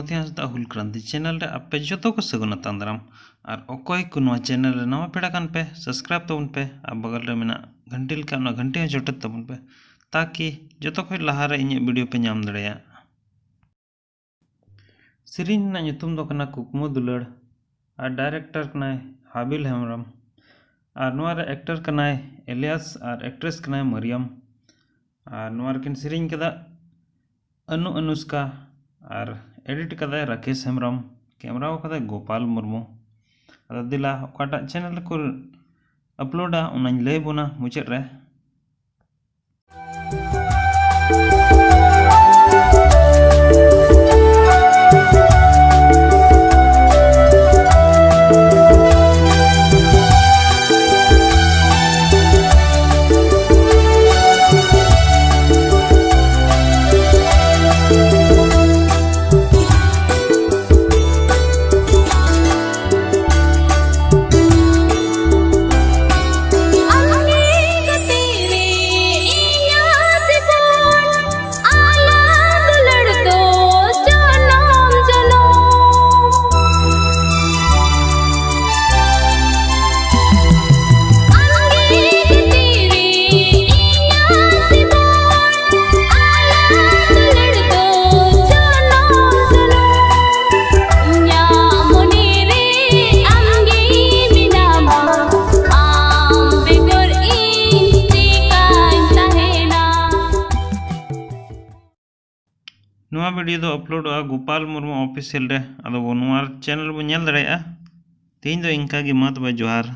प्रभावती हांसदा हुल क्रांति चैनल रे आपे जो को सगुन तांद्राम और अकोय को नवा चैनल रे नवा पेड़ा कान पे सब्सक्राइब तबन पे और बगल रे मेना घंटी लका ना घंटी जोटत तबन पे ताकि जो खय लहा रे इᱧ वीडियो पे नाम दड़ेया। सेरिन ना nyutum दो कना कुकमु दुलड़ और डायरेक्टर कनाय हाबिल हेमरम और नवा रे एक्टर कनाय एलियास और एक्ट्रेस कनाय मरियम और नवा रे किन सेरिन कदा अनु अनुष्का और एडिट कदाय राकेश हेमरम कैमरा कदाय गोपाल मुर्मू। अदा दिला ओकाटा चैनल को अपलोडा उनाñ लay बोना मुचाद रे। नवा वीडियो दो अपलोड गोपाल मुर्मू ऑफिशियल रे। अदो वो नवा चैनल बो नेल दड़ेया। तीन दो इनका गी मा तबे जोहार।